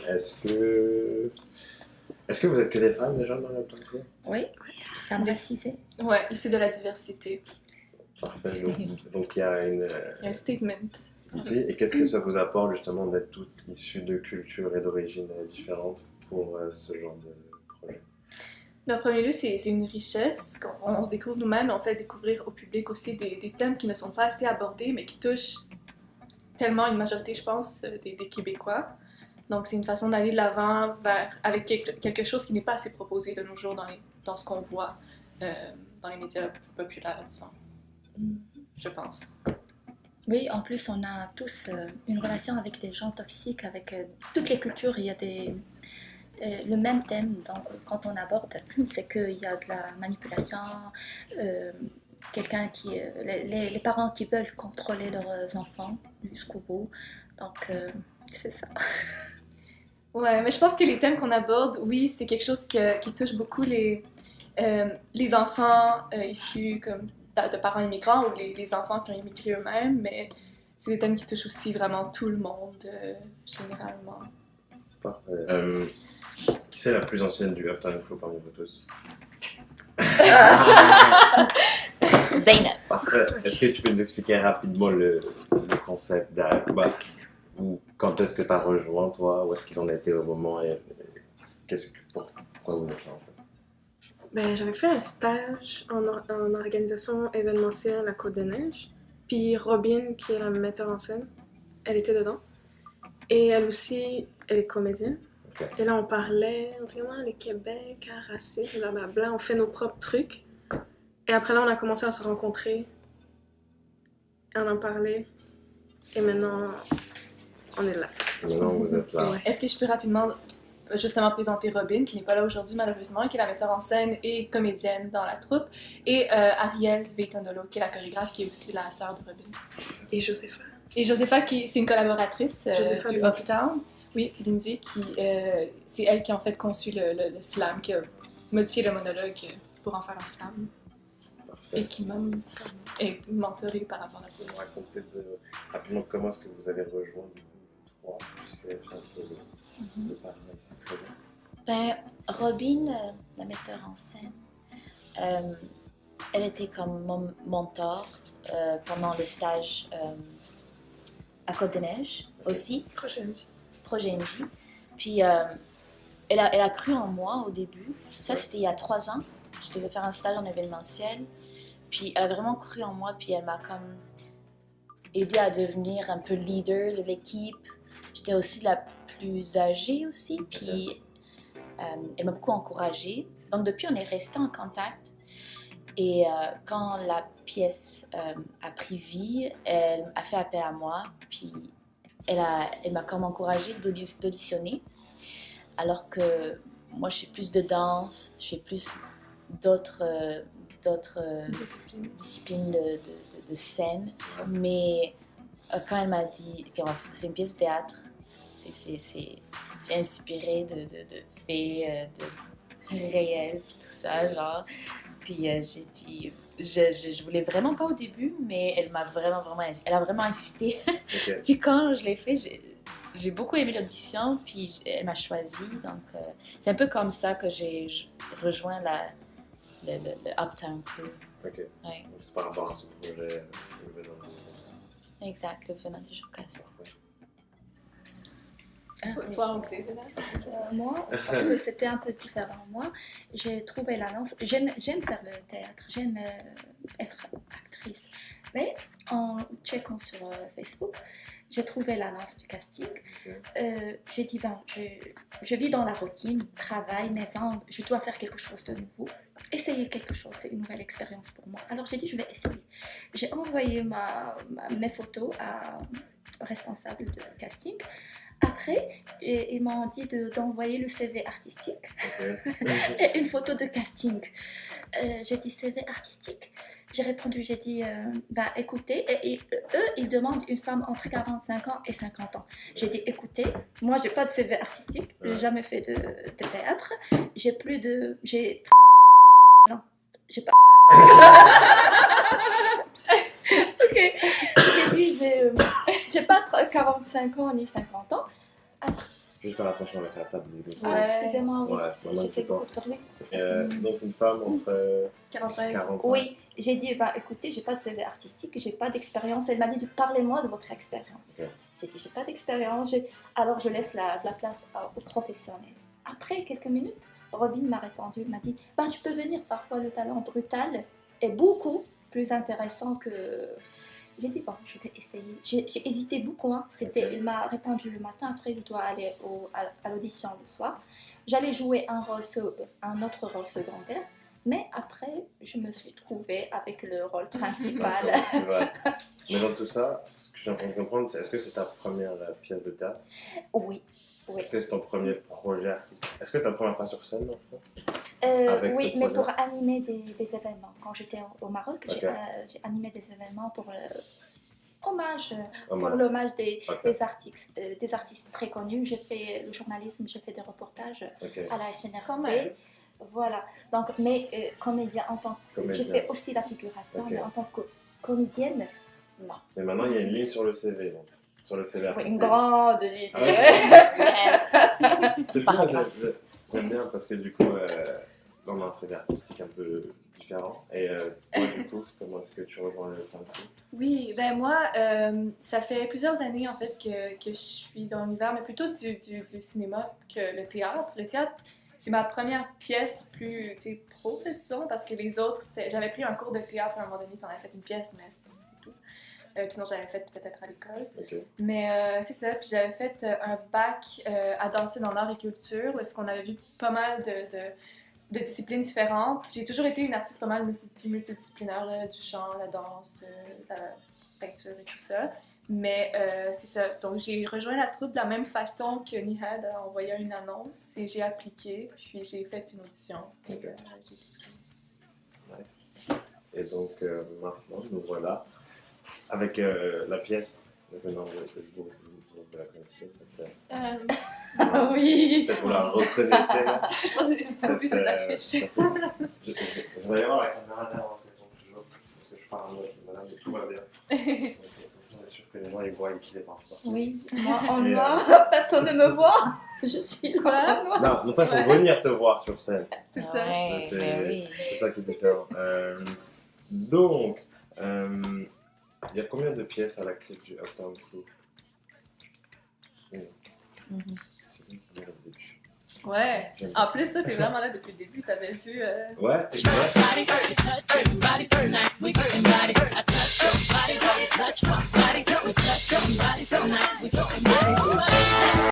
Est-ce que... Est-ce que vous êtes que des femmes déjà dans l'Uptown Crew? Oui, femmes racisées. Ouais, ici de la diversité. Parfait. Donc il y a une... Il y a un statement. Et qu'est-ce que ça vous apporte justement d'être toutes issues de cultures et d'origines différentes pour ce genre de projet? Mais en premier lieu, c'est une richesse. Quand on se découvre nous-mêmes, on fait découvrir au public aussi des thèmes qui ne sont pas assez abordés, mais qui touchent tellement une majorité, je pense, des Québécois. Donc c'est une façon d'aller de l'avant avec quelque chose qui n'est pas assez proposé de nos jours dans ce qu'on voit dans les médias populaires, disons. Je pense. Oui, en plus, on a tous une relation avec des gens toxiques, avec toutes les cultures. Il y a le même thème. Donc, quand on aborde, c'est qu'il y a de la manipulation, quelqu'un qui, les parents qui veulent contrôler leurs enfants jusqu'au bout. Donc, c'est ça. Ouais, mais je pense que les thèmes qu'on aborde, oui, c'est quelque chose qui touche beaucoup les enfants issus comme de parents immigrants ou les enfants qui ont immigré eux-mêmes, mais c'est des thèmes qui touchent aussi vraiment tout le monde, généralement. Parfait. Qui c'est la plus ancienne du Uptown Crew parmi vous tous? Zeynep. Parfait. Est-ce que tu peux nous expliquer rapidement le concept ou quand est-ce que tu as rejoint toi? Où est-ce qu'ils en étaient au moment et pourquoi vous êtes là en fait? Ben, j'avais fait un stage en organisation événementielle à Côte-des-Neiges. Puis Robin, qui est la metteur en scène, elle était dedans. Et elle aussi, elle est comédienne. Okay. Et là, on parlait vraiment le Québec, racisme, blablabla. On fait nos propres trucs. Et après là, on a commencé à se rencontrer. Et on en parlait. Et maintenant, on est là. Maintenant, vous êtes là. Ouais. Est-ce que je peux rapidement justement présenter Robin, qui n'est pas là aujourd'hui malheureusement, qui est la metteur en scène et comédienne dans la troupe, et Ariel Veitonolo, qui est la chorégraphe, qui est aussi la sœur de Robin. Et Josépha. Et Josépha, c'est une collaboratrice du Lindsay. Uptown. Oui, Lindsay, c'est elle qui a en fait conçu le slam, qui a modifié le monologue pour en faire un slam. Parfait. Et qui m'a mentoré par rapport à ça. Vous racontez rapidement comment est-ce que vous avez rejoint du coup vous trois, puisque c'est un peu de parler, c'est très bien. Ben, Robin, la metteur en scène, elle était comme mon mentor pendant le stage à Côte-des-Neiges aussi, Projet MJ. Puis elle a cru en moi au début. Ça, c'était il y a 3 ans. Je devais faire un stage en événementiel. Puis elle a vraiment cru en moi, puis elle m'a comme aidé à devenir un peu leader de l'équipe. J'étais aussi la plus âgée aussi, puis elle m'a beaucoup encouragée. Donc depuis, on est resté en contact. Et quand la pièce a pris vie, elle a fait appel à moi, puis elle m'a comme encouragée d'auditionner. Alors que moi, je fais plus de danse, je fais plus d'autres disciplines de scène. Mais quand elle m'a dit que c'est une pièce de théâtre, c'est inspiré de faits réels, tout ça, genre. Puis j'ai dit, je voulais vraiment pas au début, mais elle a vraiment insisté. Okay. Puis quand je l'ai fait, j'ai beaucoup aimé l'audition, puis elle m'a choisi. Donc c'est un peu comme ça que j'ai rejoint le Uptown Crew. Ok. Ouais. Donc c'est par rapport à ce projet, le Vélo. Exact, le Venant du Jocasta. Toi aussi, c'est là? Moi, parce que c'était un peu différent. Moi, j'ai trouvé l'annonce. J'aime faire le théâtre, j'aime être actrice. Mais en checkant sur Facebook, j'ai trouvé l'annonce du casting. J'ai dit, je vis dans la routine, travail, maison, je dois faire quelque chose de nouveau. Essayer quelque chose, c'est une nouvelle expérience pour moi. Alors j'ai dit, je vais essayer. J'ai envoyé mes photos au responsable de casting. Après, ils m'ont dit d'envoyer le CV artistique et une photo de casting. J'ai dit CV artistique. J'ai répondu, j'ai dit, écoutez, et eux, ils demandent une femme entre 45 ans et 50 ans. J'ai dit, écoutez, moi, j'ai pas de CV artistique, j'ai jamais fait de théâtre, j'ai... Non, j'ai pas... Ok, j'ai dit, j'ai pas 45 ans ni 50 ans. Après, Juste faire attention avec la table. Ah, Ouais. excusez-moi, oui, Ouais, j'ai maintenant fait tu beaucoup de bruit. Donc une femme entre 45. 45. Oui, j'ai dit, bah, écoutez, j'ai pas de CV artistique, j'ai pas d'expérience. Elle m'a dit, parlez-moi de votre expérience. Ok. J'ai dit, j'ai pas d'expérience, alors je laisse la place aux professionnels. Après quelques minutes, Robin m'a répondu, m'a dit, bah, tu peux venir, parfois le talent brutal est beaucoup plus intéressant que... J'ai dit, bon, je vais essayer. J'ai hésité beaucoup. Hein. Il m'a répondu le matin, après je dois aller à l'audition le soir. J'allais jouer un autre rôle secondaire, mais après, je me suis trouvée avec le rôle principal. C'est vrai. Mais dans tout ça, ce que j'ai envie de comprendre, c'est est-ce que c'est ta première pièce de théâtre? Oui. Oui. Est-ce que c'est ton premier projet artistique? Est-ce que c'est ta première fois sur scène avec oui, ce mais projet? pour animer des événements. Quand j'étais au Maroc, Ok. j'ai animé des événements pour l'hommage Hommage. des, Ok. des artistes très connus. J'ai fait le journalisme, j'ai fait des reportages Ok. à la SNRT. Quand même. Voilà. Donc, mais comédien en tant que... Comédien. J'ai fait aussi la figuration, Ok. mais en tant que comédienne, non. Mais maintenant, il y a une ligne sur le CV. Donc. Sur le CV C'est artistique. une grande ligne. Ah ouais. Yes. C'est Paragraphe. bien, j'aime bien parce que du coup, on a un CV artistique un peu différent. Et toi, du coup, comment est-ce que tu rejoins le tango? Oui, ben moi, ça fait plusieurs années en fait que je suis dans l'univers, mais plutôt du cinéma que le théâtre. Le théâtre, c'est ma première pièce plus pro, disons, parce que les autres, j'avais pris un cours de théâtre à un moment donné, puis on avait fait une pièce, mais c'est tout. Puis sinon, j'avais fait peut-être à l'école. Ok. Mais c'est ça, puis j'avais fait un bac à danser dans l'art et culture, où est-ce qu'on avait vu pas mal de disciplines différentes. J'ai toujours été une artiste pas mal multidisciplinaire, là, du chant, la danse, la peinture et tout ça. Mais c'est ça, donc j'ai rejoint la troupe de la même façon que Nihad a envoyé une annonce et j'ai appliqué, puis j'ai fait une audition. Ok. J'ai été prise. Nice. Et donc, maintenant, nous voilà avec la pièce. Maintenant, je vous la connaissez. Ah oui. Peut-être vous la reconnaissez là. Je pense que j'ai trop vu cette affiche. Je vais aller voir la caméra là en fait, toujours. Parce que je parle madame, mais tout va bien. Donc, on est sûr que les gens ils voient et qu'ils les parlent pas. Oui, moi en Et, noir, personne ne me voit. Je suis là. Quoi? Non, mais toi, il faut venir te voir sur scène. C'est ça. Ouais, C'est- mais oui. C'est ça qui est différent. Donc, il y a combien de pièces à l'actif du Uptown Crew? Mhm. C'est bien qu'on est au début. Ouais. En plus, toi, t'es vraiment là depuis le début. T'avais vu. Ouais, exact. Body, girl, you touch your body so nice. We talking body. I touch your body, girl, you touch my body. We touch your body so nice. We talking body.